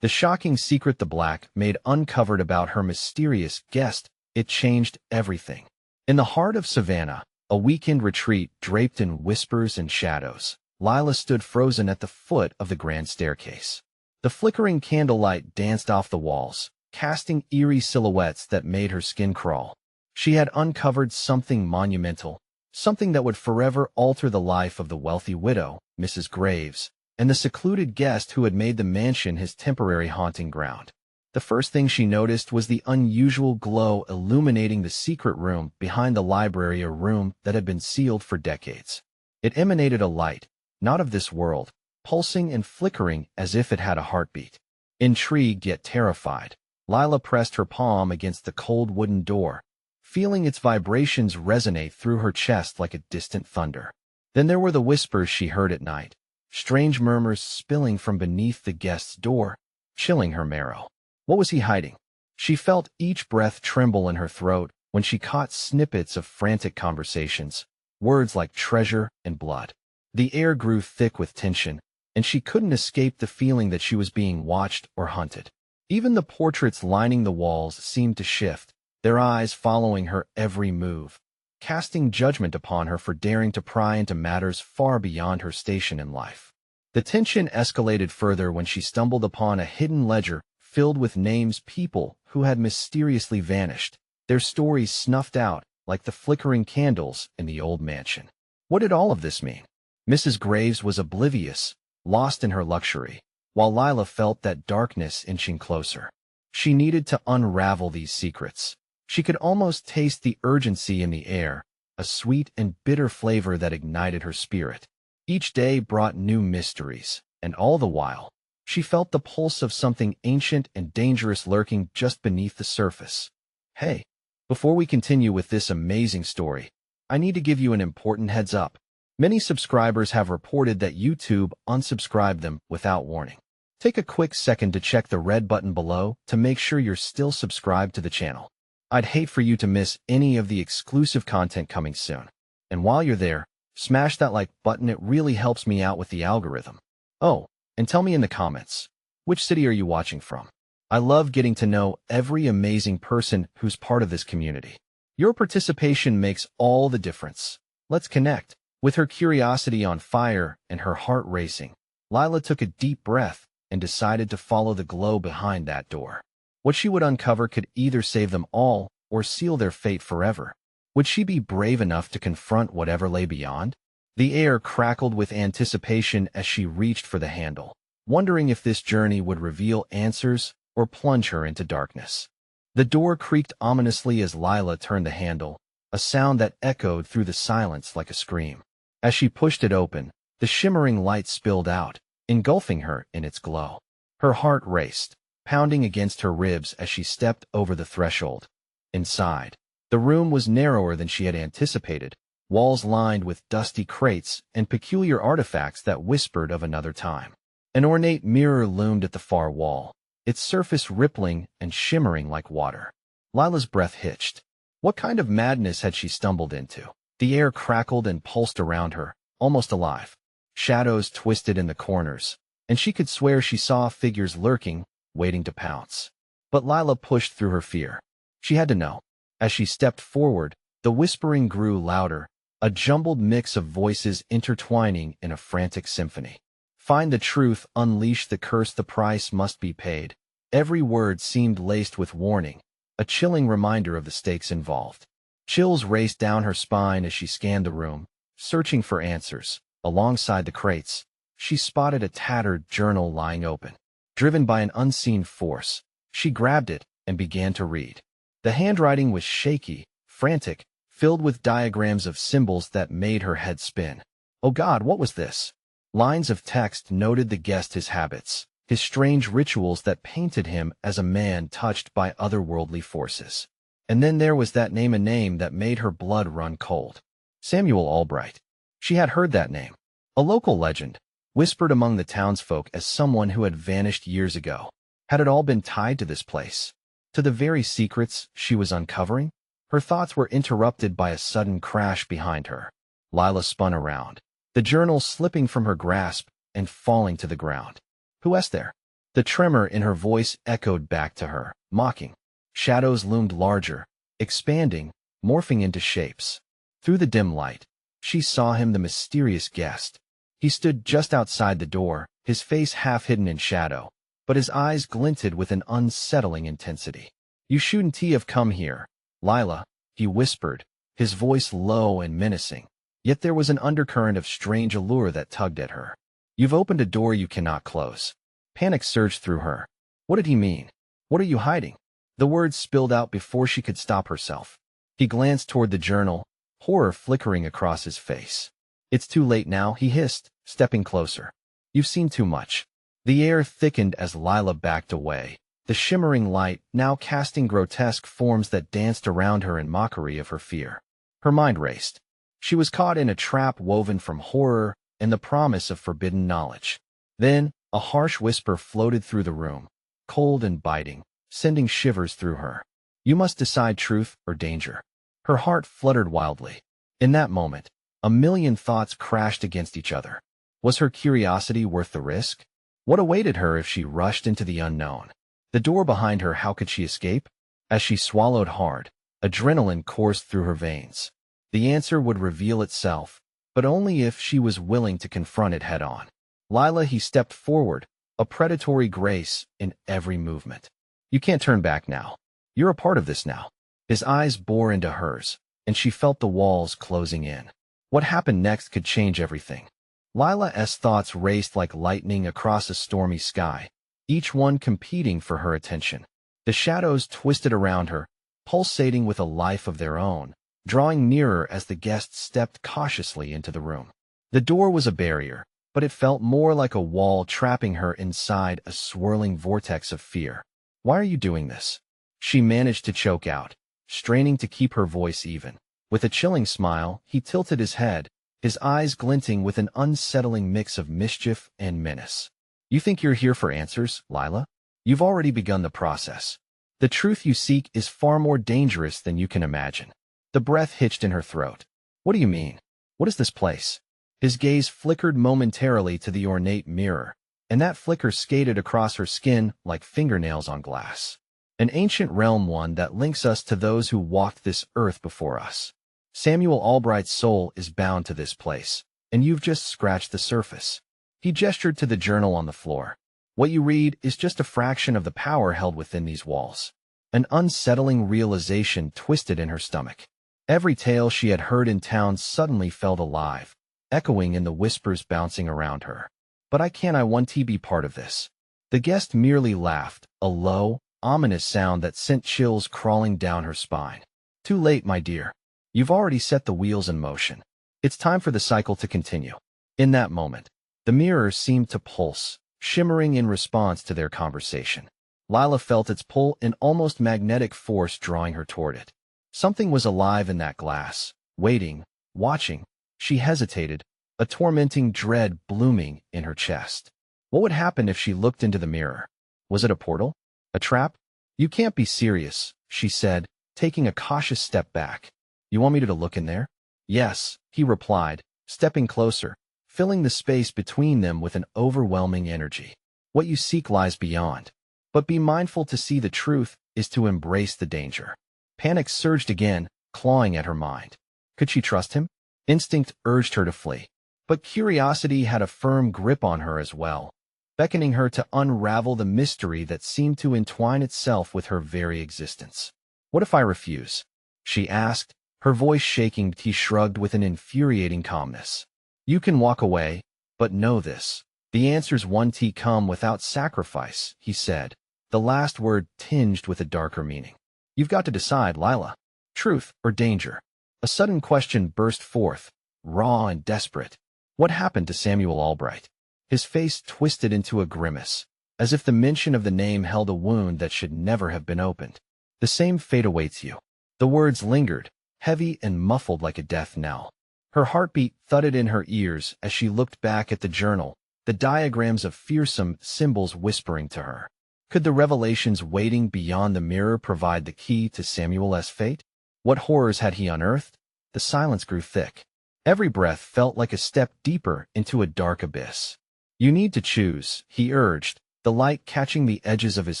The shocking secret the Black Maid uncovered about her mysterious guest, it changed everything. In the heart of Savannah, a weekend retreat draped in whispers and shadows, Lila stood frozen at the foot of the grand staircase. The flickering candlelight danced off the walls, casting eerie silhouettes that made her skin crawl. She had uncovered something monumental, something that would forever alter the life of the wealthy widow, Mrs. Graves, and the secluded guest who had made the mansion his temporary haunting ground. The first thing she noticed was the unusual glow illuminating the secret room behind the library, a room that had been sealed for decades. It emanated a light, not of this world, pulsing and flickering as if it had a heartbeat. Intrigued yet terrified, Lila pressed her palm against the cold wooden door, feeling its vibrations resonate through her chest like a distant thunder. Then there were the whispers she heard at night, strange murmurs spilling from beneath the guest's door, chilling her marrow. What was he hiding? She felt each breath tremble in her throat when she caught snippets of frantic conversations, words like treasure and blood. The air grew thick with tension, and she couldn't escape the feeling that she was being watched or hunted. Even the portraits lining the walls seemed to shift, their eyes following her every move, casting judgment upon her for daring to pry into matters far beyond her station in life. The tension escalated further when she stumbled upon a hidden ledger filled with names, people who had mysteriously vanished, their stories snuffed out like the flickering candles in the old mansion. What did all of this mean? Mrs. Graves was oblivious, lost in her luxury, while Lila felt that darkness inching closer. She needed to unravel these secrets. She could almost taste the urgency in the air, a sweet and bitter flavor that ignited her spirit. Each day brought new mysteries, and all the while, she felt the pulse of something ancient and dangerous lurking just beneath the surface. Hey, before we continue with this amazing story, I need to give you an important heads up. Many subscribers have reported that YouTube unsubscribed them without warning. Take a quick second to check the red button below to make sure you're still subscribed to the channel. I'd hate for you to miss any of the exclusive content coming soon. And while you're there, smash that like button, it really helps me out with the algorithm. Oh, and tell me in the comments, which city are you watching from? I love getting to know every amazing person who's part of this community. Your participation makes all the difference. Let's connect. With her curiosity on fire and her heart racing, Lila took a deep breath and decided to follow the glow behind that door. What she would uncover could either save them all or seal their fate forever. Would she be brave enough to confront whatever lay beyond? The air crackled with anticipation as she reached for the handle, wondering if this journey would reveal answers or plunge her into darkness. The door creaked ominously as Lila turned the handle, a sound that echoed through the silence like a scream. As she pushed it open, the shimmering light spilled out, engulfing her in its glow. Her heart raced, pounding against her ribs as she stepped over the threshold. Inside, the room was narrower than she had anticipated, walls lined with dusty crates and peculiar artifacts that whispered of another time. An ornate mirror loomed at the far wall, its surface rippling and shimmering like water. Lila's breath hitched. What kind of madness had she stumbled into? The air crackled and pulsed around her, almost alive. Shadows twisted in the corners, and she could swear she saw figures lurking, waiting to pounce. But Lila pushed through her fear. She had to know. As she stepped forward, the whispering grew louder, a jumbled mix of voices intertwining in a frantic symphony. Find the truth, unleash the curse, the price must be paid. Every word seemed laced with warning, a chilling reminder of the stakes involved. Chills raced down her spine as she scanned the room, searching for answers. Alongside the crates, she spotted a tattered journal lying open. Driven by an unseen force, she grabbed it and began to read. The handwriting was shaky, frantic, filled with diagrams of symbols that made her head spin. Oh God, what was this? Lines of text noted the guest, his habits, his strange rituals that painted him as a man touched by otherworldly forces. And then there was that name, a name that made her blood run cold. Samuel Albright. She had heard that name. A local legend, whispered among the townsfolk as someone who had vanished years ago. Had it all been tied to this place? To the very secrets she was uncovering? Her thoughts were interrupted by a sudden crash behind her. Lila spun around, the journal slipping from her grasp and falling to the ground. Who was there? The tremor in her voice echoed back to her, mocking. Shadows loomed larger, expanding, morphing into shapes. Through the dim light, she saw him, the mysterious guest. He stood just outside the door, his face half hidden in shadow, but his eyes glinted with an unsettling intensity. "You shouldn't have come here, Lila," he whispered, his voice low and menacing. Yet there was an undercurrent of strange allure that tugged at her. "You've opened a door you cannot close." Panic surged through her. What did he mean? What are you hiding? The words spilled out before she could stop herself. He glanced toward the journal, horror flickering across his face. "It's too late now," he hissed, stepping closer. "You've seen too much." The air thickened as Lila backed away, the shimmering light now casting grotesque forms that danced around her in mockery of her fear. Her mind raced. She was caught in a trap woven from horror and the promise of forbidden knowledge. Then, a harsh whisper floated through the room, cold and biting, sending shivers through her. "You must decide truth or danger." Her heart fluttered wildly. In that moment, a million thoughts crashed against each other. Was her curiosity worth the risk? What awaited her if she rushed into the unknown? The door behind her, how could she escape? As she swallowed hard, adrenaline coursed through her veins. The answer would reveal itself, but only if she was willing to confront it head-on. "Lila," he stepped forward, a predatory grace in every movement. "You can't turn back now. You're a part of this now." His eyes bore into hers, and she felt the walls closing in. What happened next could change everything. Lila's thoughts raced like lightning across a stormy sky, each one competing for her attention. The shadows twisted around her, pulsating with a life of their own, drawing nearer as the guests stepped cautiously into the room. The door was a barrier, but it felt more like a wall trapping her inside a swirling vortex of fear. "Why are you doing this?" she managed to choke out, straining to keep her voice even. With a chilling smile, he tilted his head, his eyes glinting with an unsettling mix of mischief and menace. "You think you're here for answers, Lila? You've already begun the process. The truth you seek is far more dangerous than you can imagine." The breath hitched in her throat. "What do you mean? What is this place?" His gaze flickered momentarily to the ornate mirror, and that flicker skated across her skin like fingernails on glass. "An ancient realm, one that links us to those who walked this earth before us. Samuel Albright's soul is bound to this place, and you've just scratched the surface." He gestured to the journal on the floor. "What you read is just a fraction of the power held within these walls." An unsettling realization twisted in her stomach. Every tale she had heard in town suddenly felt alive, echoing in the whispers bouncing around her. "But I want to be part of this." The guest merely laughed, a low, ominous sound that sent chills crawling down her spine. "Too late, my dear. You've already set the wheels in motion. It's time for the cycle to continue." In that moment, the mirror seemed to pulse, shimmering in response to their conversation. Lila felt its pull, an almost magnetic force drawing her toward it. Something was alive in that glass, waiting, watching. She hesitated, a tormenting dread blooming in her chest. What would happen if she looked into the mirror? Was it a portal? A trap? "You can't be serious," she said, taking a cautious step back. "You want me to look in there?" "Yes," he replied, stepping closer, filling the space between them with an overwhelming energy. "What you seek lies beyond. But be mindful, to see the truth is to embrace the danger." Panic surged again, clawing at her mind. Could she trust him? Instinct urged her to flee. But curiosity had a firm grip on her as well, beckoning her to unravel the mystery that seemed to entwine itself with her very existence. "What if I refuse?" she asked, her voice shaking. He shrugged with an infuriating calmness. "You can walk away, but know this. The answers won't come without sacrifice," he said, the last word tinged with a darker meaning. "You've got to decide, Lila. Truth or danger?" A sudden question burst forth, raw and desperate. What happened to Samuel Albright? His face twisted into a grimace, as if the mention of the name held a wound that should never have been opened. "The same fate awaits you." The words lingered, heavy and muffled like a death knell. Her heartbeat thudded in her ears as she looked back at the journal, the diagrams of fearsome symbols whispering to her. Could the revelations waiting beyond the mirror provide the key to Samuel's fate? What horrors had he unearthed? The silence grew thick. Every breath felt like a step deeper into a dark abyss. "You need to choose," he urged, the light catching the edges of his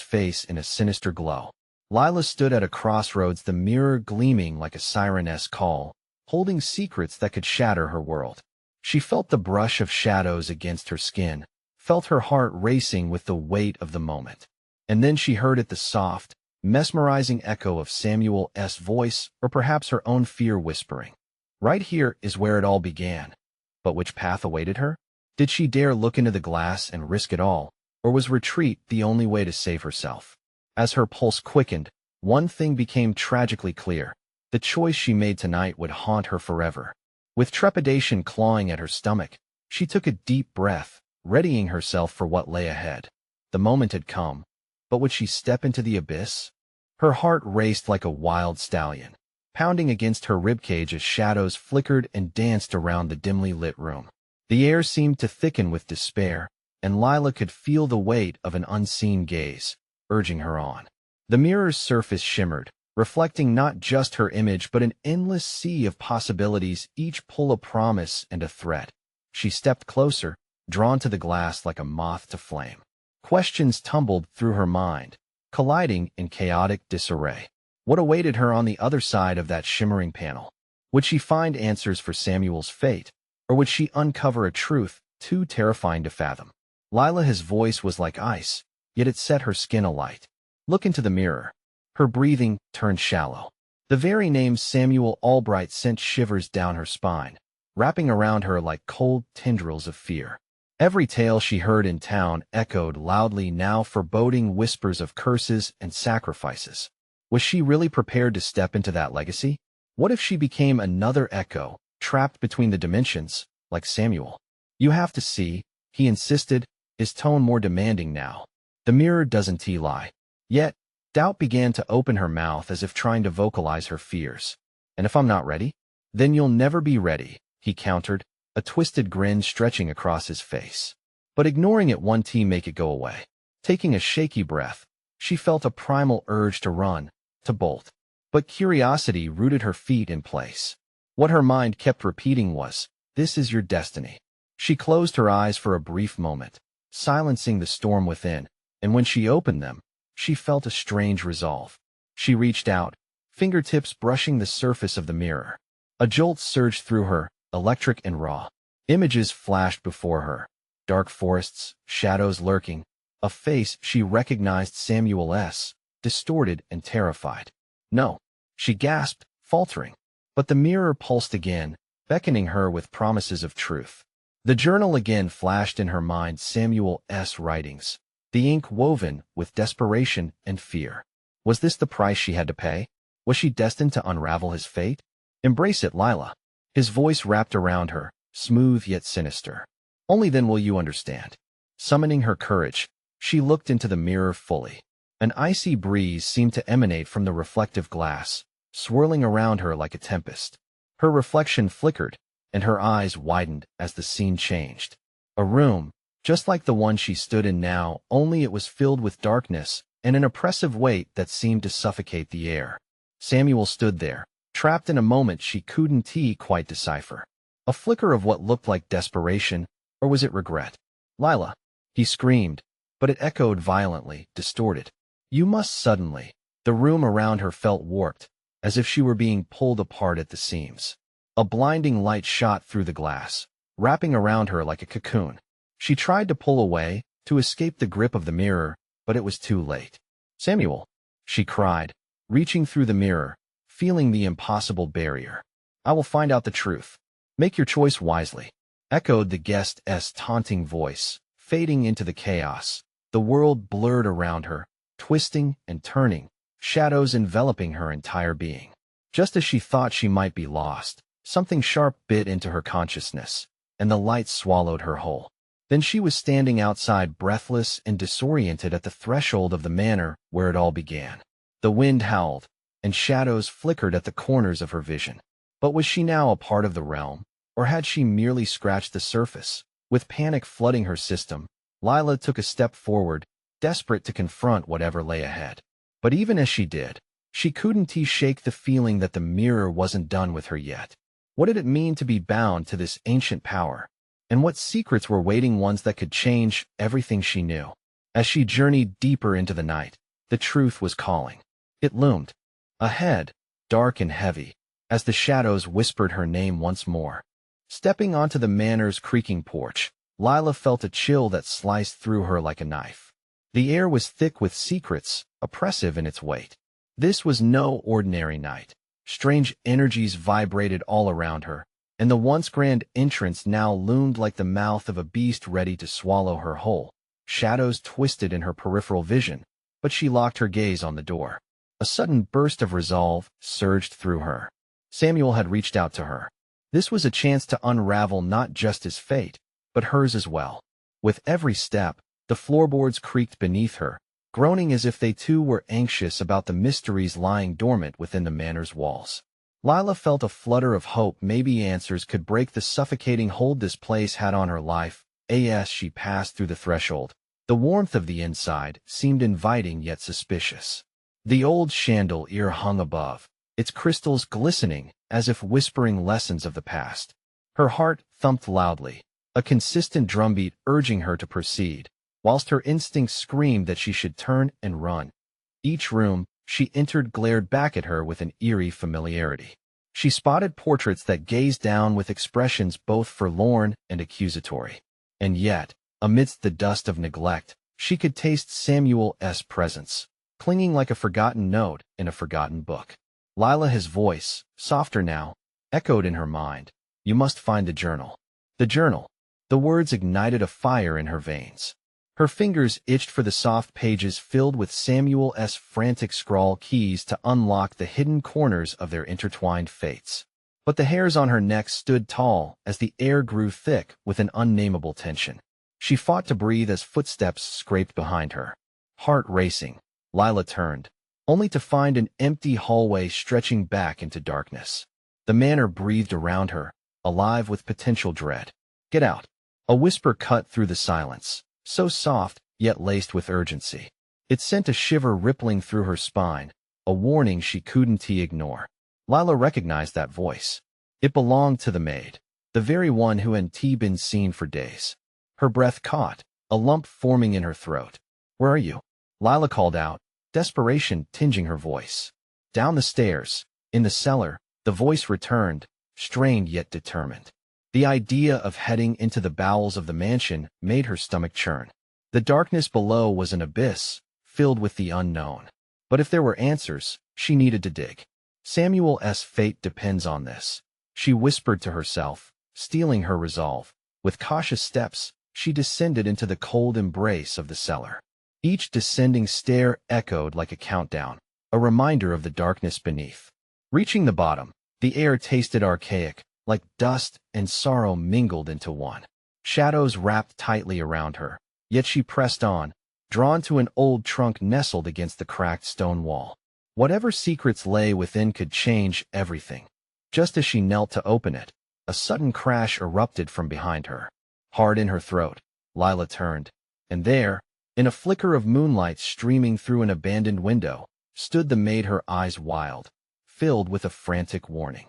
face in a sinister glow. Lila stood at a crossroads, the mirror gleaming like a siren-esque call, holding secrets that could shatter her world. She felt the brush of shadows against her skin, felt her heart racing with the weight of the moment. And then she heard it, the soft, mesmerizing echo of Samuel's voice, or perhaps her own fear whispering. Right here is where it all began. But which path awaited her? Did she dare look into the glass and risk it all, or was retreat the only way to save herself? As her pulse quickened, one thing became tragically clear. The choice she made tonight would haunt her forever. With trepidation clawing at her stomach, she took a deep breath, readying herself for what lay ahead. The moment had come, but would she step into the abyss? Her heart raced like a wild stallion, pounding against her ribcage as shadows flickered and danced around the dimly lit room. The air seemed to thicken with despair, and Lila could feel the weight of an unseen gaze, urging her on. The mirror's surface shimmered, reflecting not just her image but an endless sea of possibilities, each pull a promise and a threat. She stepped closer, drawn to the glass like a moth to flame. Questions tumbled through her mind, colliding in chaotic disarray. What awaited her on the other side of that shimmering panel? Would she find answers for Samuel's fate, or would she uncover a truth too terrifying to fathom? Lila's voice was like ice, yet it set her skin alight. Look into the mirror. Her breathing turned shallow. The very name Samuel Albright sent shivers down her spine, wrapping around her like cold tendrils of fear. Every tale she heard in town echoed loudly now, foreboding whispers of curses and sacrifices. Was she really prepared to step into that legacy? What if she became another echo, trapped between the dimensions, like Samuel? You have to see, he insisted, his tone more demanding now. The mirror doesn't lie. Yet, doubt began to open her mouth as if trying to vocalize her fears. And if I'm not ready? Then you'll never be ready, he countered, a twisted grin stretching across his face. But ignoring it won't make it go away. Taking a shaky breath, she felt a primal urge to run, to bolt. But curiosity rooted her feet in place. What her mind kept repeating was, "This is your destiny." She closed her eyes for a brief moment, silencing the storm within, and when she opened them, she felt a strange resolve. She reached out, fingertips brushing the surface of the mirror. A jolt surged through her, electric and raw. Images flashed before her. Dark forests, shadows lurking. A face she recognized, Samuel's, distorted and terrified. No, she gasped, faltering. But the mirror pulsed again, beckoning her with promises of truth. The journal again flashed in her mind, Samuel's writings, the ink woven with desperation and fear. Was this the price she had to pay? Was she destined to unravel his fate? Embrace it, Lila. His voice wrapped around her, smooth yet sinister. Only then will you understand. Summoning her courage, she looked into the mirror fully. An icy breeze seemed to emanate from the reflective glass, swirling around her like a tempest. Her reflection flickered, and her eyes widened as the scene changed. A room, just like the one she stood in now, only it was filled with darkness and an oppressive weight that seemed to suffocate the air. Samuel stood there, trapped in a moment she couldn't quite decipher. A flicker of what looked like desperation, or was it regret? "Lila!" he screamed, but it echoed violently, distorted. "You must suddenly." The room around her felt warped, as if she were being pulled apart at the seams. A blinding light shot through the glass, wrapping around her like a cocoon. She tried to pull away, to escape the grip of the mirror, but it was too late. "Samuel!" she cried, reaching through the mirror, feeling the impossible barrier. "I will find out the truth. Make your choice wisely," echoed the guest's taunting voice, fading into the chaos. The world blurred around her, twisting and turning, shadows enveloping her entire being. Just as she thought she might be lost, something sharp bit into her consciousness, and the light swallowed her whole. Then she was standing outside, breathless and disoriented at the threshold of the manor where it all began. The wind howled, and shadows flickered at the corners of her vision. But was she now a part of the realm, or had she merely scratched the surface? With panic flooding her system, Lila took a step forward, desperate to confront whatever lay ahead. But even as she did, she couldn't shake the feeling that the mirror wasn't done with her yet. What did it mean to be bound to this ancient power? And what secrets were waiting, ones that could change everything she knew? As she journeyed deeper into the night, the truth was calling. It loomed ahead, dark and heavy, as the shadows whispered her name once more. Stepping onto the manor's creaking porch, Lila felt a chill that sliced through her like a knife. The air was thick with secrets, oppressive in its weight. This was no ordinary night. Strange energies vibrated all around her, and the once grand entrance now loomed like the mouth of a beast ready to swallow her whole. Shadows twisted in her peripheral vision, but she locked her gaze on the door. A sudden burst of resolve surged through her. Samuel had reached out to her. This was a chance to unravel not just his fate, but hers as well. With every step, the floorboards creaked beneath her, groaning as if they too were anxious about the mysteries lying dormant within the manor's walls. Lila felt a flutter of hope maybe answers could break the suffocating hold this place had on her life. As she passed through the threshold, the warmth of the inside seemed inviting yet suspicious. The old chandelier hung above, its crystals glistening as if whispering lessons of the past. Her heart thumped loudly, a consistent drumbeat urging her to proceed, whilst her instincts screamed that she should turn and run. Each room she entered glared back at her with an eerie familiarity. She spotted portraits that gazed down with expressions both forlorn and accusatory. And yet, amidst the dust of neglect, she could taste Samuel's presence, clinging like a forgotten note in a forgotten book. Lila, his voice, softer now, echoed in her mind. You must find the journal. The journal. The words ignited a fire in her veins. Her fingers itched for the soft pages filled with Samuel's frantic scrawl keys to unlock the hidden corners of their intertwined fates. But the hairs on her neck stood tall as the air grew thick with an unnameable tension. She fought to breathe as footsteps scraped behind her. Heart racing, Lila turned, only to find an empty hallway stretching back into darkness. The manor breathed around her, alive with potential dread. Get out. A whisper cut through the silence, so soft yet laced with urgency. It sent a shiver rippling through her spine, a warning she couldn't ignore. Lila recognized that voice. It belonged to the maid, the very one who hadn't been seen for days. Her breath caught, a lump forming in her throat. Where are you? Lila called out, desperation tinging her voice. Down the stairs, in the cellar, the voice returned, strained yet determined. The idea of heading into the bowels of the mansion made her stomach churn. The darkness below was an abyss, filled with the unknown. But if there were answers, she needed to dig. Samuel's fate depends on this, she whispered to herself, steeling her resolve. With cautious steps, she descended into the cold embrace of the cellar. Each descending stair echoed like a countdown, a reminder of the darkness beneath. Reaching the bottom, the air tasted archaic, like dust and sorrow mingled into one. Shadows wrapped tightly around her, yet she pressed on, drawn to an old trunk nestled against the cracked stone wall. Whatever secrets lay within could change everything. Just as she knelt to open it, a sudden crash erupted from behind her. Hard in her throat, Lila turned, and there, in a flicker of moonlight streaming through an abandoned window, stood the maid, her eyes wild, filled with a frantic warning.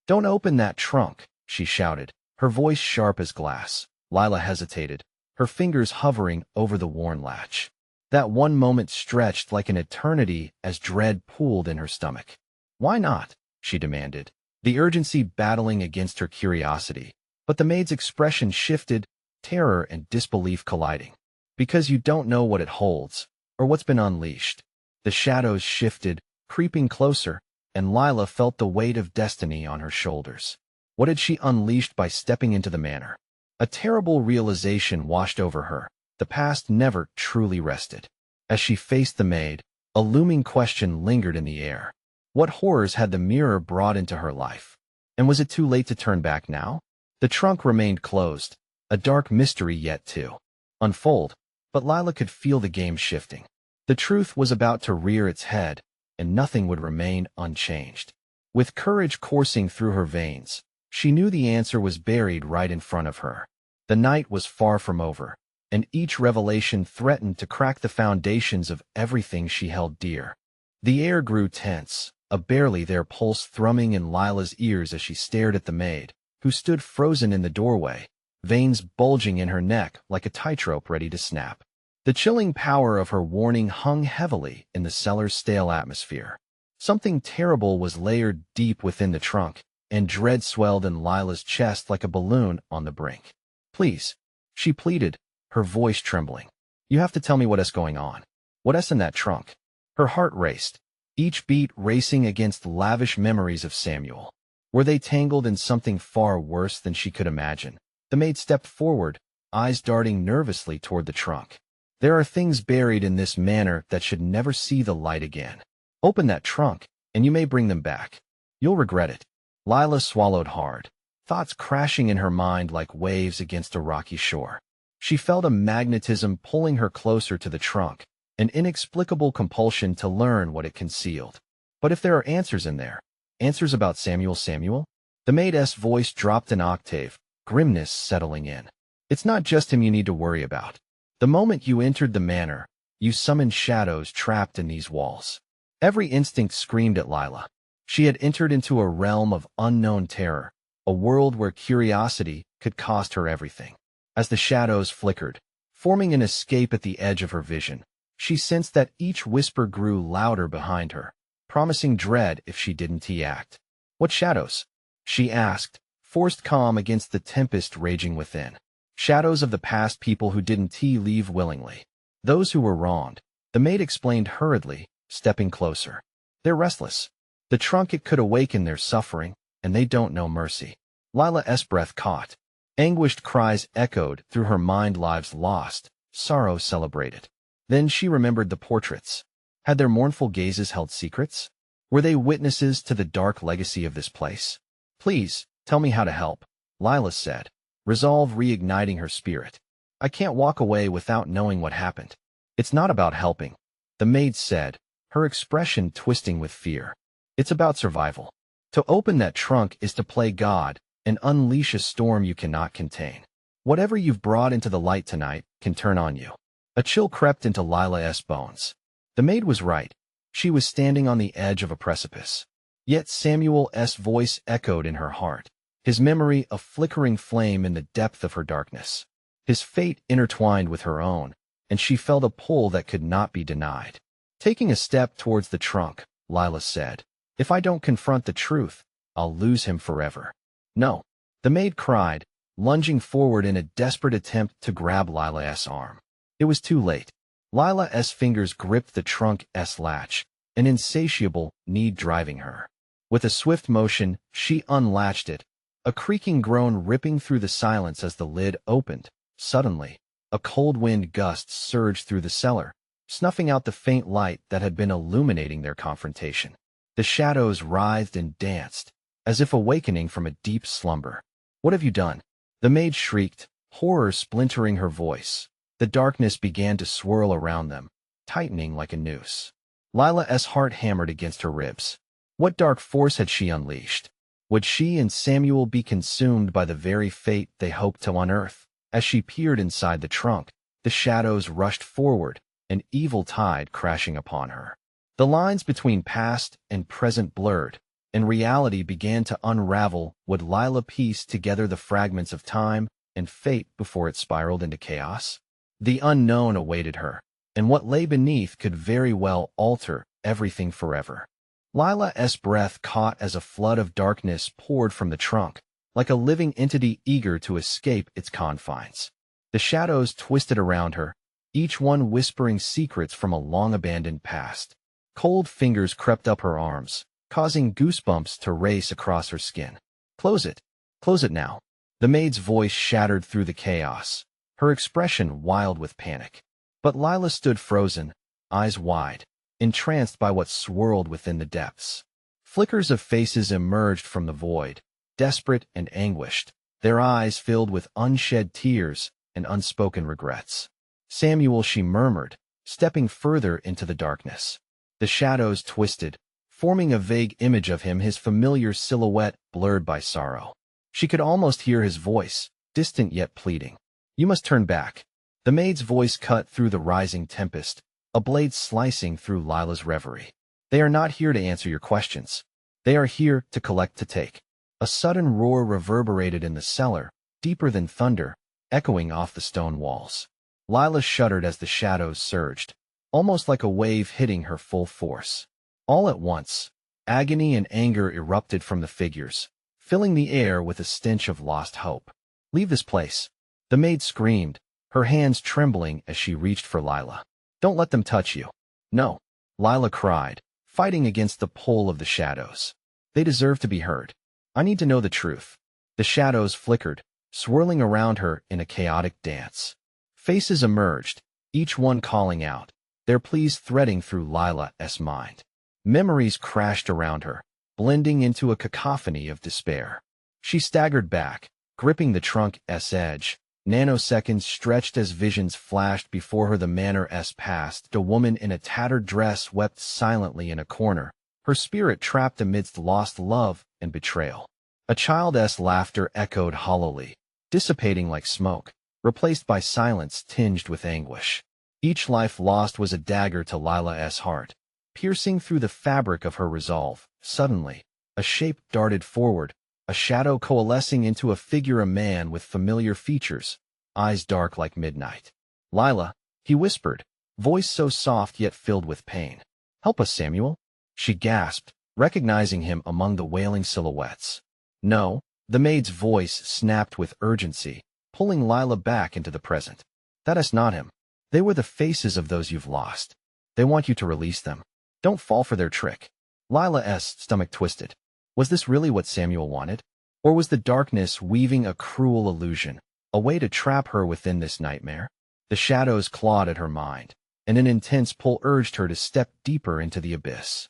Don't open that trunk, she shouted, her voice sharp as glass. Lila hesitated, her fingers hovering over the worn latch. That one moment stretched like an eternity as dread pooled in her stomach. Why not? She demanded, the urgency battling against her curiosity. But the maid's expression shifted, terror and disbelief colliding. Because you don't know what it holds, or what's been unleashed. The shadows shifted, creeping closer, and Lila felt the weight of destiny on her shoulders. What had she unleashed by stepping into the manor? A terrible realization washed over her. The past never truly rested. As she faced the maid, a looming question lingered in the air. What horrors had the mirror brought into her life? And was it too late to turn back now? The trunk remained closed, a dark mystery yet to unfold, but Lila could feel the game shifting. The truth was about to rear its head, and nothing would remain unchanged. With courage coursing through her veins, she knew the answer was buried right in front of her. The night was far from over, and each revelation threatened to crack the foundations of everything she held dear. The air grew tense, a barely there pulse thrumming in Lila's ears as she stared at the maid, who stood frozen in the doorway, veins bulging in her neck like a tightrope ready to snap. The chilling power of her warning hung heavily in the cellar's stale atmosphere. Something terrible was layered deep within the trunk, and dread swelled in Lila's chest like a balloon on the brink. "Please," she pleaded, her voice trembling. "You have to tell me what is going on. What's in that trunk?" Her heart raced, each beat racing against lavish memories of Samuel. Were they tangled in something far worse than she could imagine? The maid stepped forward, eyes darting nervously toward the trunk. "There are things buried in this manor that should never see the light again. Open that trunk, and you may bring them back. You'll regret it." Lila swallowed hard, thoughts crashing in her mind like waves against a rocky shore. She felt a magnetism pulling her closer to the trunk, an inexplicable compulsion to learn what it concealed. But if there are answers in there, answers about Samuel? The maid's voice dropped an octave, grimness settling in. "It's not just him you need to worry about. The moment you entered the manor, you summoned shadows trapped in these walls." Every instinct screamed at Lila. She had entered into a realm of unknown terror, a world where curiosity could cost her everything. As the shadows flickered, forming an escape at the edge of her vision, she sensed that each whisper grew louder behind her, promising dread if she didn't act. "What shadows?" she asked, forced calm against the tempest raging within. "Shadows of the past, people who didn't leave willingly. Those who were wronged," the maid explained hurriedly, stepping closer. "They're restless. The trunk, it could awaken their suffering, and they don't know mercy." Lila's breath caught. Anguished cries echoed through her mind, lives lost, sorrow celebrated. Then she remembered the portraits. Had their mournful gazes held secrets? Were they witnesses to the dark legacy of this place? "Please, tell me how to help," Lila said, resolve reigniting her spirit. "I can't walk away without knowing what happened." "It's not about helping," the maid said, her expression twisting with fear. "It's about survival. To open that trunk is to play God and unleash a storm you cannot contain. Whatever you've brought into the light tonight can turn on you." A chill crept into Lila's bones. The maid was right. She was standing on the edge of a precipice. Yet Samuel's voice echoed in her heart, his memory a flickering flame in the depth of her darkness. His fate intertwined with her own, and she felt a pull that could not be denied. Taking a step towards the trunk, Lila said, "If I don't confront the truth, I'll lose him forever." "No," the maid cried, lunging forward in a desperate attempt to grab Lila's arm. It was too late. Lila's fingers gripped the trunk's latch, an insatiable need driving her. With a swift motion, she unlatched it, a creaking groan ripping through the silence as the lid opened. Suddenly, a cold wind gust surged through the cellar, snuffing out the faint light that had been illuminating their confrontation. The shadows writhed and danced, as if awakening from a deep slumber. "What have you done?" the maid shrieked, horror splintering her voice. The darkness began to swirl around them, tightening like a noose. Lila's heart hammered against her ribs. What dark force had she unleashed? Would she and Samuel be consumed by the very fate they hoped to unearth? As she peered inside the trunk, the shadows rushed forward, an evil tide crashing upon her. The lines between past and present blurred, and reality began to unravel. Would Lila piece together the fragments of time and fate before it spiraled into chaos? The unknown awaited her, and what lay beneath could very well alter everything forever. Lila's breath caught as a flood of darkness poured from the trunk, like a living entity eager to escape its confines. The shadows twisted around her, each one whispering secrets from a long-abandoned past. Cold fingers crept up her arms, causing goosebumps to race across her skin. Close it now." The maid's voice shattered through the chaos, her expression wild with panic. But Lila stood frozen, eyes wide, entranced by what swirled within the depths. Flickers of faces emerged from the void, desperate and anguished, their eyes filled with unshed tears and unspoken regrets. "Samuel," she murmured, stepping further into the darkness. The shadows twisted, forming a vague image of him, his familiar silhouette blurred by sorrow. She could almost hear his voice, distant yet pleading. "You must turn back." The maid's voice cut through the rising tempest, a blade slicing through Lila's reverie. "They are not here to answer your questions. They are here to collect, to take." A sudden roar reverberated in the cellar, deeper than thunder, echoing off the stone walls. Lila shuddered as the shadows surged, almost like a wave hitting her full force. All at once, agony and anger erupted from the figures, filling the air with a stench of lost hope. "Leave this place," the maid screamed, her hands trembling as she reached for Lila. "Don't let them touch you." "No," Lila cried, fighting against the pull of the shadows. "They deserve to be heard. I need to know the truth." The shadows flickered, swirling around her in a chaotic dance. Faces emerged, each one calling out, their pleas threading through Lila's mind. Memories crashed around her, blending into a cacophony of despair. She staggered back, gripping the trunk's edge. Nanoseconds stretched as visions flashed before her. The manor's passed. A woman in a tattered dress wept silently in a corner, her spirit trapped amidst lost love and betrayal. A child's laughter echoed hollowly, dissipating like smoke, replaced by silence tinged with anguish. Each life lost was a dagger to Lila's heart, piercing through the fabric of her resolve. Suddenly, a shape darted forward, a shadow coalescing into a figure, a man with familiar features, eyes dark like midnight. "Lila," he whispered, voice so soft yet filled with pain. "Help us, Samuel," she gasped, recognizing him among the wailing silhouettes. "No," the maid's voice snapped with urgency, pulling Lila back into the present. "That is not him. They were the faces of those you've lost. They want you to release them. Don't fall for their trick." Lila's stomach twisted. Was this really what Samuel wanted? Or was the darkness weaving a cruel illusion, a way to trap her within this nightmare? The shadows clawed at her mind, and an intense pull urged her to step deeper into the abyss.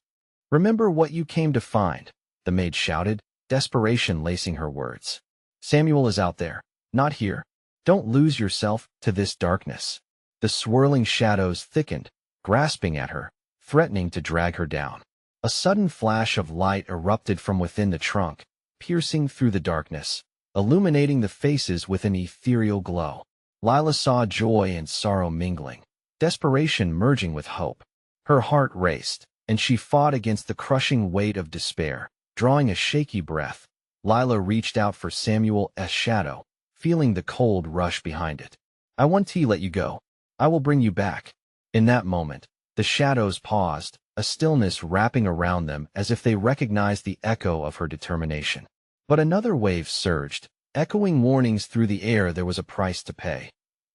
"Remember what you came to find," the maid shouted, desperation lacing her words. "Samuel is out there, not here. Don't lose yourself to this darkness." The swirling shadows thickened, grasping at her, threatening to drag her down. A sudden flash of light erupted from within the trunk, piercing through the darkness, illuminating the faces with an ethereal glow. Lila saw joy and sorrow mingling, desperation merging with hope. Her heart raced, and she fought against the crushing weight of despair. Drawing a shaky breath, Lila reached out for Samuel's shadow, feeling the cold rush behind it. "I won't let you go. I will bring you back." In that moment, the shadows paused, a stillness wrapping around them as if they recognized the echo of her determination. But another wave surged, echoing warnings through the air. There was a price to pay.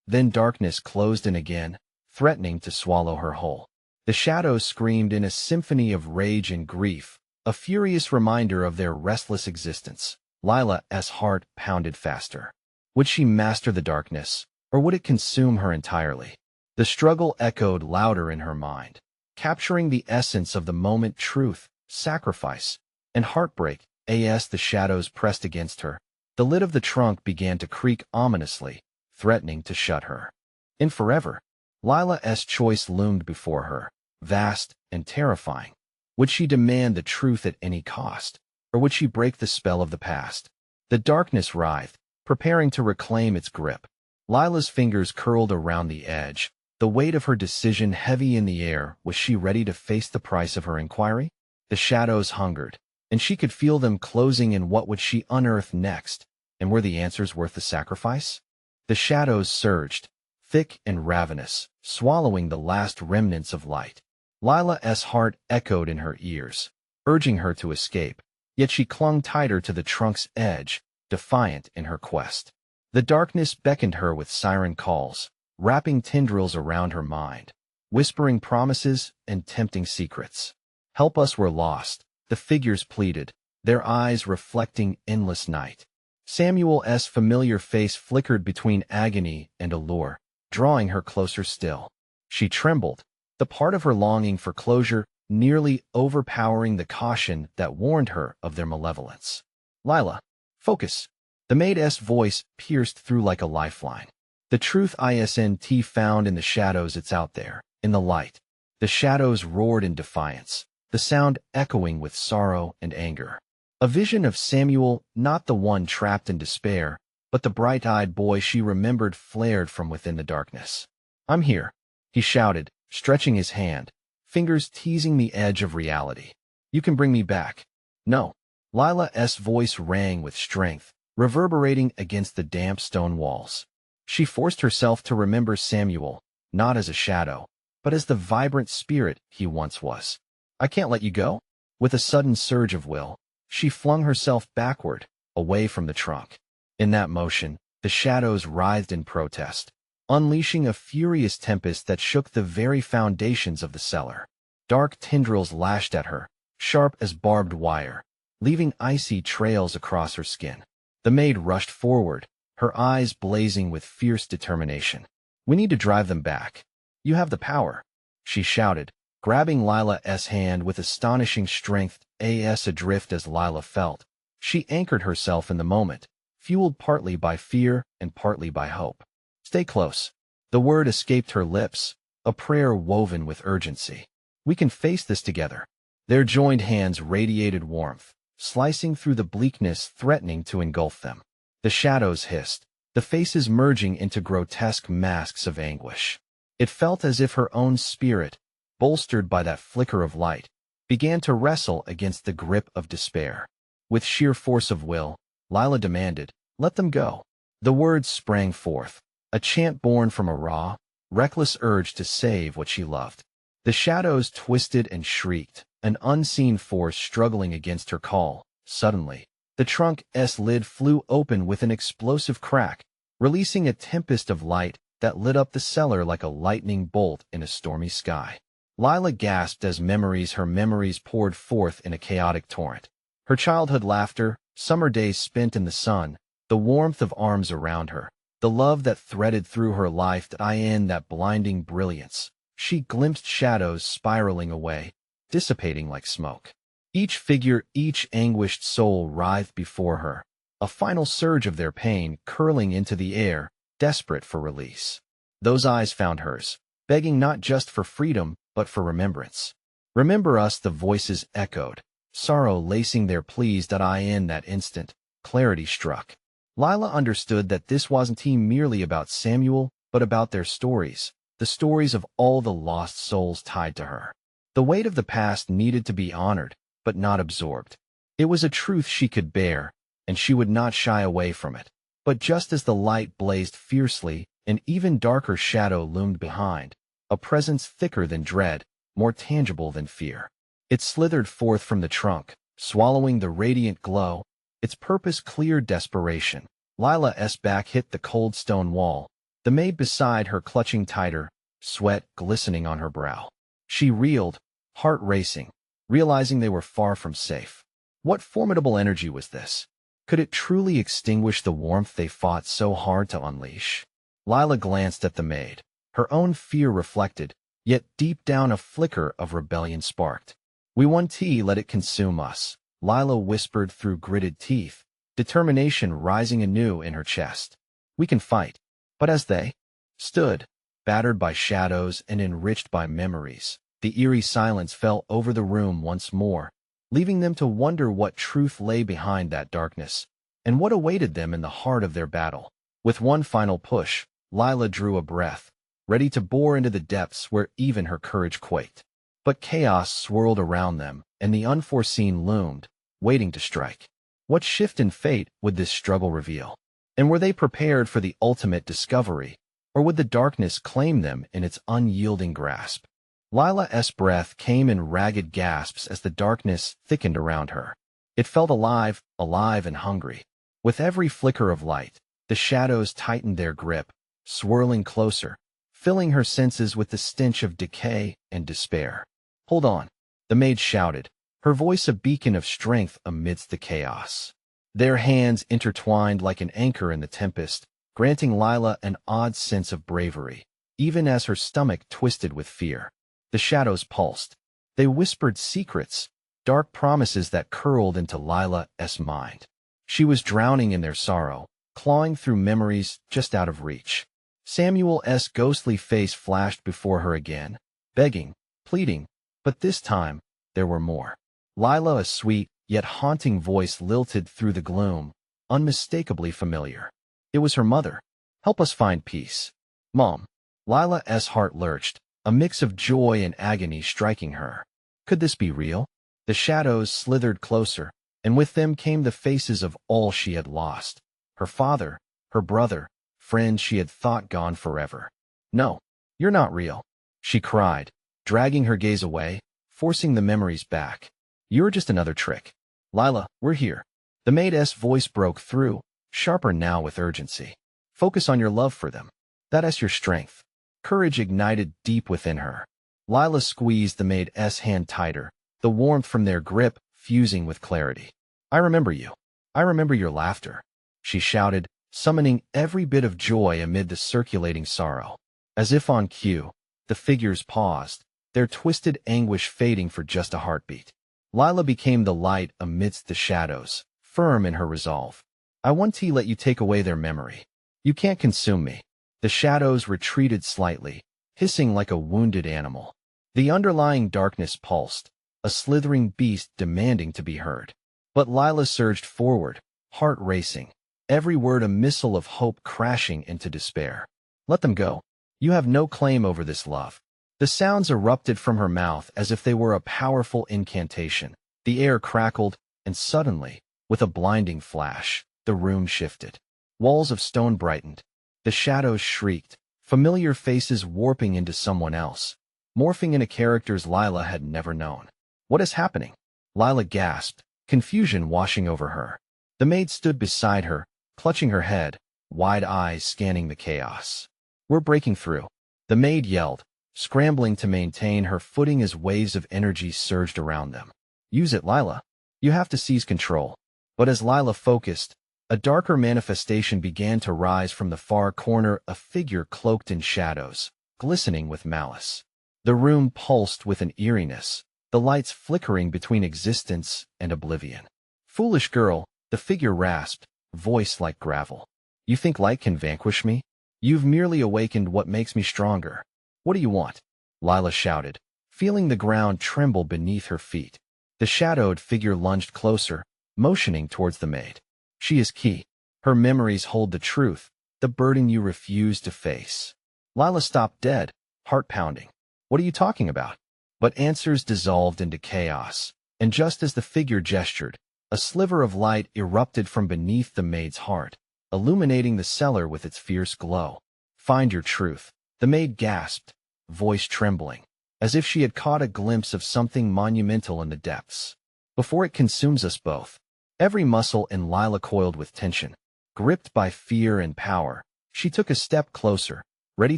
Then darkness closed in again, threatening to swallow her whole. The shadows screamed in a symphony of rage and grief, a furious reminder of their restless existence. Lila's heart pounded faster. Would she master the darkness, or would it consume her entirely? The struggle echoed louder in her mind, capturing the essence of the moment: truth, sacrifice, and heartbreak. As the shadows pressed against her, the lid of the trunk began to creak ominously, threatening to shut her in forever. Lila's choice loomed before her, vast and terrifying. Would she demand the truth at any cost, or would she break the spell of the past? The darkness writhed, preparing to reclaim its grip. Lila's fingers curled around the edge, the weight of her decision heavy in the air. Was she ready to face the price of her inquiry? The shadows hungered, and she could feel them closing in. What would she unearth next, and were the answers worth the sacrifice? The shadows surged, thick and ravenous, swallowing the last remnants of light. Lila's heart echoed in her ears, urging her to escape, yet she clung tighter to the trunk's edge, defiant in her quest. The darkness beckoned her with siren calls, wrapping tendrils around her mind, whispering promises and tempting secrets. "Help us, we're lost," the figures pleaded, their eyes reflecting endless night. Samuel's familiar face flickered between agony and allure, drawing her closer still. She trembled, the part of her longing for closure nearly overpowering the caution that warned her of their malevolence. "Lila, focus." The maid's voice pierced through like a lifeline. "The truth isn't found in the shadows, it's out there, in the light." The shadows roared in defiance, the sound echoing with sorrow and anger. A vision of Samuel, not the one trapped in despair, but the bright-eyed boy she remembered, flared from within the darkness. "I'm here," he shouted, stretching his hand, fingers teasing the edge of reality. "You can bring me back." "No." Lila's voice rang with strength, reverberating against the damp stone walls. She forced herself to remember Samuel, not as a shadow, but as the vibrant spirit he once was. I can't let you go. With a sudden surge of will, she flung herself backward, away from the trunk. In that motion, the shadows writhed in protest, unleashing a furious tempest that shook the very foundations of the cellar. Dark tendrils lashed at her, sharp as barbed wire, leaving icy trails across her skin. The maid rushed forward, her eyes blazing with fierce determination. We need to drive them back. You have the power, she shouted, grabbing Lila's hand with astonishing strength. Adrift as Lila felt, she anchored herself in the moment, fueled partly by fear and partly by hope. Stay close. The word escaped her lips, a prayer woven with urgency. We can face this together. Their joined hands radiated warmth, slicing through the bleakness threatening to engulf them. The shadows hissed, the faces merging into grotesque masks of anguish. It felt as if her own spirit, bolstered by that flicker of light, began to wrestle against the grip of despair. With sheer force of will, Lila demanded, "Let them go." The words sprang forth, a chant born from a raw, reckless urge to save what she loved. The shadows twisted and shrieked, an unseen force struggling against her call. Suddenly, the trunk's lid flew open with an explosive crack, releasing a tempest of light that lit up the cellar like a lightning bolt in a stormy sky. Lila gasped as her memories poured forth in a chaotic torrent. Her childhood laughter, summer days spent in the sun, the warmth of arms around her, the love that threaded through her life, that blinding brilliance. She glimpsed shadows spiraling away, dissipating like smoke. Each figure, each anguished soul writhed before her, a final surge of their pain curling into the air, desperate for release. Those eyes found hers, begging not just for freedom, but for remembrance. Remember us, the voices echoed, sorrow lacing their pleas. In that instant, clarity struck. Lila understood that this wasn't merely about Samuel, but about their stories, the stories of all the lost souls tied to her. The weight of the past needed to be honored, but not absorbed. It was a truth she could bear, and she would not shy away from it. But just as the light blazed fiercely, an even darker shadow loomed behind, a presence thicker than dread, more tangible than fear. It slithered forth from the trunk, swallowing the radiant glow, its purpose clear desperation. Lila's back hit the cold stone wall, the maid beside her clutching tighter, sweat glistening on her brow. She reeled, heart racing, realizing they were far from safe. What formidable energy was this? Could it truly extinguish the warmth they fought so hard to unleash? Lila glanced at the maid, her own fear reflected, yet deep down a flicker of rebellion sparked. We want tea, let it consume us, Lila whispered through gritted teeth, determination rising anew in her chest. We can fight. But as they stood, battered by shadows and enriched by memories, the eerie silence fell over the room once more, leaving them to wonder what truth lay behind that darkness, and what awaited them in the heart of their battle. With one final push, Lila drew a breath, ready to bore into the depths where even her courage quaked. But chaos swirled around them, and the unforeseen loomed, waiting to strike. What shift in fate would this struggle reveal? And were they prepared for the ultimate discovery, or would the darkness claim them in its unyielding grasp? Lila's breath came in ragged gasps as the darkness thickened around her. It felt alive and hungry. With every flicker of light, the shadows tightened their grip, swirling closer, filling her senses with the stench of decay and despair. Hold on, the maid shouted, her voice a beacon of strength amidst the chaos. Their hands intertwined like an anchor in the tempest, granting Lila an odd sense of bravery, even as her stomach twisted with fear. The shadows pulsed. They whispered secrets, dark promises that curled into Lila's mind. She was drowning in their sorrow, clawing through memories just out of reach. Samuel's ghostly face flashed before her again, begging, pleading, but this time, there were more. Lila's sweet, yet haunting voice lilted through the gloom, unmistakably familiar. It was her mother. Help us find peace. Mom. Lila's heart lurched, a mix of joy and agony striking her. Could this be real? The shadows slithered closer, and with them came the faces of all she had lost. Her father, her brother, friends she had thought gone forever. "No, you're not real," she cried, dragging her gaze away, forcing the memories back. "You're just another trick. Lila, we're here." The maid's voice broke through, sharper now with urgency. "Focus on your love for them. That's your strength." Courage ignited deep within her. Lila squeezed the maid's hand tighter, the warmth from their grip fusing with clarity. "I remember you. I remember your laughter," she shouted, summoning every bit of joy amid the circulating sorrow. As if on cue, the figures paused, their twisted anguish fading for just a heartbeat. Lila became the light amidst the shadows, firm in her resolve. "I won't let you take away their memory. You can't consume me." The shadows retreated slightly, hissing like a wounded animal. The underlying darkness pulsed, a slithering beast demanding to be heard. But Lila surged forward, heart racing, every word a missile of hope crashing into despair. "Let them go. You have no claim over this love." The sounds erupted from her mouth as if they were a powerful incantation. The air crackled, and suddenly, with a blinding flash, the room shifted. Walls of stone brightened. The shadows shrieked, familiar faces warping into someone else, morphing into characters Lila had never known. "What is happening?" Lila gasped, confusion washing over her. The maid stood beside her, clutching her head, wide eyes scanning the chaos. "We're breaking through," the maid yelled, scrambling to maintain her footing as waves of energy surged around them. "Use it, Lila. You have to seize control." But as Lila focused, a darker manifestation began to rise from the far corner, a figure cloaked in shadows, glistening with malice. The room pulsed with an eeriness, the lights flickering between existence and oblivion. "Foolish girl," the figure rasped, voice like gravel. "You think light can vanquish me? You've merely awakened what makes me stronger. What do you want?" Lila shouted, feeling the ground tremble beneath her feet. The shadowed figure lunged closer, motioning towards the maid. "She is key. Her memories hold the truth, the burden you refuse to face." Lila stopped dead, heart pounding. "What are you talking about?" But answers dissolved into chaos, and just as the figure gestured, a sliver of light erupted from beneath the maid's heart, illuminating the cellar with its fierce glow. "Find your truth," the maid gasped, voice trembling, as if she had caught a glimpse of something monumental in the depths. "Before it consumes us both." Every muscle in Lila coiled with tension. Gripped by fear and power, she took a step closer, ready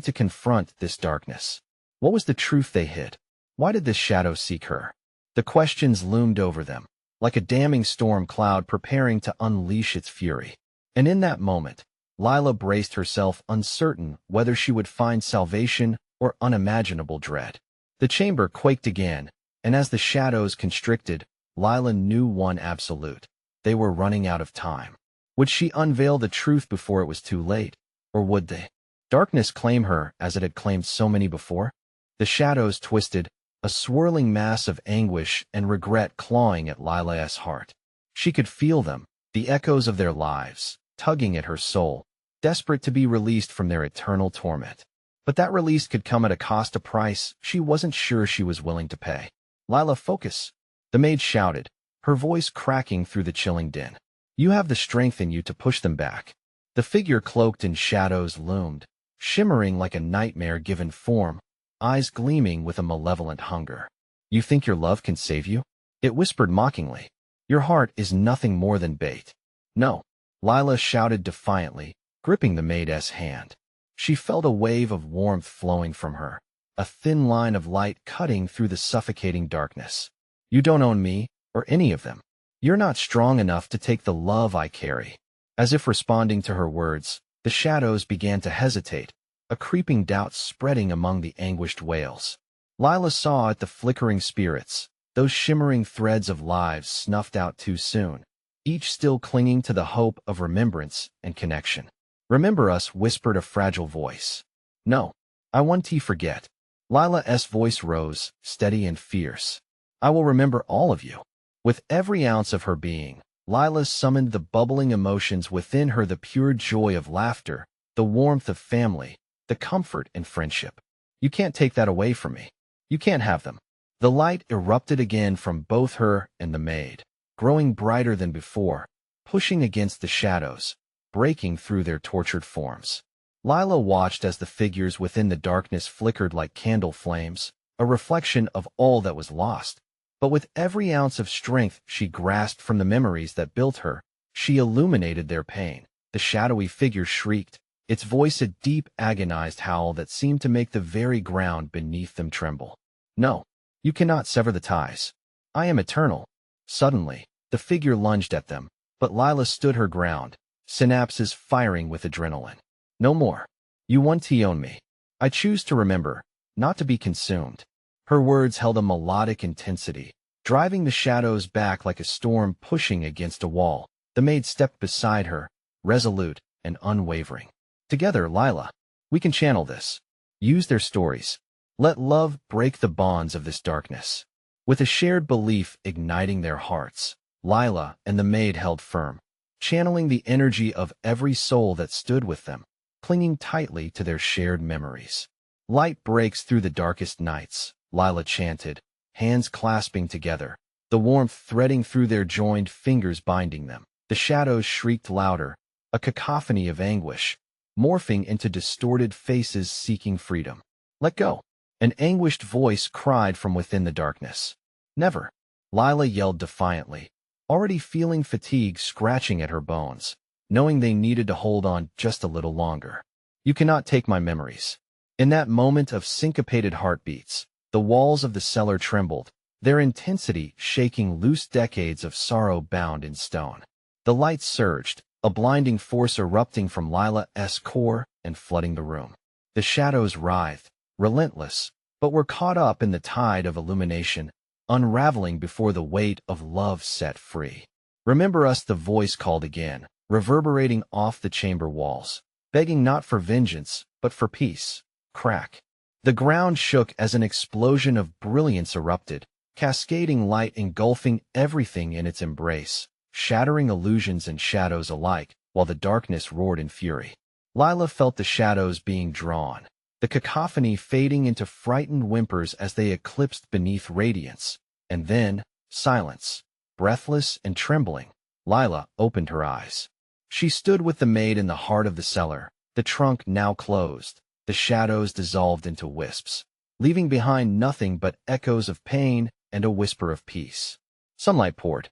to confront this darkness. What was the truth they hid? Why did this shadow seek her? The questions loomed over them, like a damning storm cloud preparing to unleash its fury. And in that moment, Lila braced herself, uncertain whether she would find salvation or unimaginable dread. The chamber quaked again, and as the shadows constricted, Lila knew one absolute. They were running out of time. Would she unveil the truth before it was too late, or would they? Darkness claim her as it had claimed so many before? The shadows twisted, a swirling mass of anguish and regret clawing at Lila's heart. She could feel them, the echoes of their lives, tugging at her soul, desperate to be released from their eternal torment. But that release could come at a cost, a price she wasn't sure she was willing to pay. "Lila, focus," the maid shouted, her voice cracking through the chilling din. "You have the strength in you to push them back." The figure cloaked in shadows loomed, shimmering like a nightmare given form, eyes gleaming with a malevolent hunger. "You think your love can save you?" it whispered mockingly. "Your heart is nothing more than bait." "No," Lila shouted defiantly, gripping the maid's hand. She felt a wave of warmth flowing from her, a thin line of light cutting through the suffocating darkness. "You don't own me, or any of them. You're not strong enough to take the love I carry." As if responding to her words, the shadows began to hesitate, a creeping doubt spreading among the anguished wails. Lila saw at the flickering spirits, those shimmering threads of lives snuffed out too soon, each still clinging to the hope of remembrance and connection. "Remember us," whispered a fragile voice. "No, I won't forget." Lila's voice rose, steady and fierce. "I will remember all of you." With every ounce of her being, Lila summoned the bubbling emotions within her, the pure joy of laughter, the warmth of family, the comfort in friendship. "You can't take that away from me. You can't have them." The light erupted again from both her and the maid, growing brighter than before, pushing against the shadows, breaking through their tortured forms. Lila watched as the figures within the darkness flickered like candle flames, a reflection of all that was lost. But with every ounce of strength she grasped from the memories that built her, she illuminated their pain. The shadowy figure shrieked, its voice a deep, agonized howl that seemed to make the very ground beneath them tremble. No, you cannot sever the ties. I am eternal. Suddenly, the figure lunged at them, but Lila stood her ground, synapses firing with adrenaline. No more. You want to own me. I choose to remember, not to be consumed. Her words held a melodic intensity, driving the shadows back like a storm pushing against a wall. The maid stepped beside her, resolute and unwavering. Together, Lila, we can channel this. Use their stories. Let love break the bonds of this darkness. With a shared belief igniting their hearts, Lila and the maid held firm, channeling the energy of every soul that stood with them, clinging tightly to their shared memories. Light breaks through the darkest nights, Lila chanted, hands clasping together, the warmth threading through their joined fingers binding them. The shadows shrieked louder, a cacophony of anguish, morphing into distorted faces seeking freedom. Let go. An anguished voice cried from within the darkness. Never. Lila yelled defiantly, already feeling fatigue scratching at her bones, knowing they needed to hold on just a little longer. You cannot take my memories. In that moment of syncopated heartbeats, the walls of the cellar trembled, their intensity shaking loose decades of sorrow bound in stone. The lights surged, a blinding force erupting from Lila's core and flooding the room. The shadows writhed, relentless, but were caught up in the tide of illumination, unraveling before the weight of love set free. Remember us, the voice called again, reverberating off the chamber walls, begging not for vengeance, but for peace. Crack. The ground shook as an explosion of brilliance erupted, cascading light engulfing everything in its embrace, shattering illusions and shadows alike, while the darkness roared in fury. Lila felt the shadows being drawn, the cacophony fading into frightened whimpers as they eclipsed beneath radiance, and then, silence. Breathless and trembling, Lila opened her eyes. She stood with the maid in the heart of the cellar, the trunk now closed, the shadows dissolved into wisps, leaving behind nothing but echoes of pain and a whisper of peace. Sunlight poured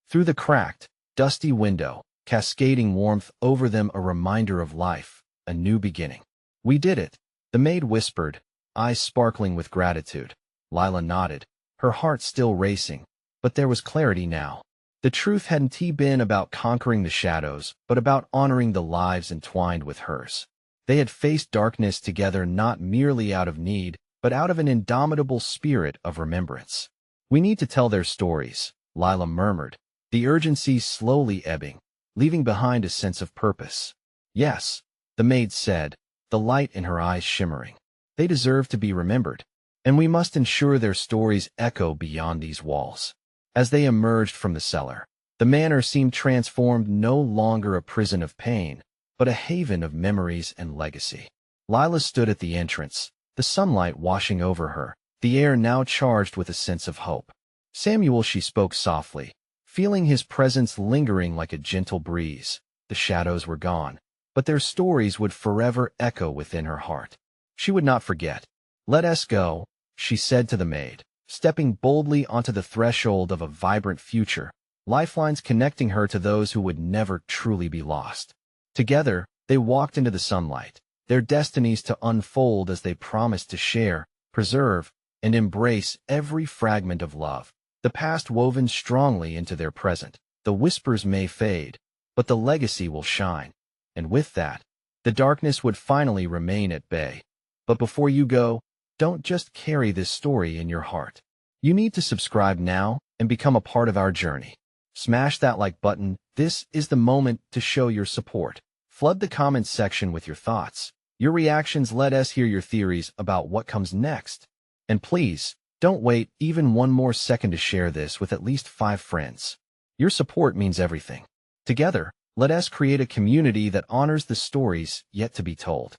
through the cracked, dusty window, cascading warmth over them, a reminder of life, a new beginning. We did it, the maid whispered, eyes sparkling with gratitude. Lila nodded, her heart still racing, but there was clarity now. The truth hadn't been about conquering the shadows, but about honoring the lives entwined with hers. They had faced darkness together, not merely out of need, but out of an indomitable spirit of remembrance. We need to tell their stories, Lila murmured, the urgency slowly ebbing, leaving behind a sense of purpose. Yes, the maid said, the light in her eyes shimmering. They deserve to be remembered, and we must ensure their stories echo beyond these walls. As they emerged from the cellar, the manor seemed transformed, no longer a prison of pain, but a haven of memories and legacy. Lila stood at the entrance, the sunlight washing over her, the air now charged with a sense of hope. Samuel, she spoke softly, feeling his presence lingering like a gentle breeze. The shadows were gone, but their stories would forever echo within her heart. She would not forget. Let us go, she said to the maid, stepping boldly onto the threshold of a vibrant future, lifelines connecting her to those who would never truly be lost. Together, they walked into the sunlight, their destinies to unfold as they promised to share, preserve, and embrace every fragment of love, the past woven strongly into their present. The whispers may fade, but the legacy will shine, and with that, the darkness would finally remain at bay. But before you go, don't just carry this story in your heart. You need to subscribe now and become a part of our journey. Smash that like button. This is the moment to show your support. Flood the comments section with your thoughts. Your reactions let us hear your theories about what comes next. And please, don't wait even one more second to share this with at least 5 friends. Your support means everything. Together, let us create a community that honors the stories yet to be told.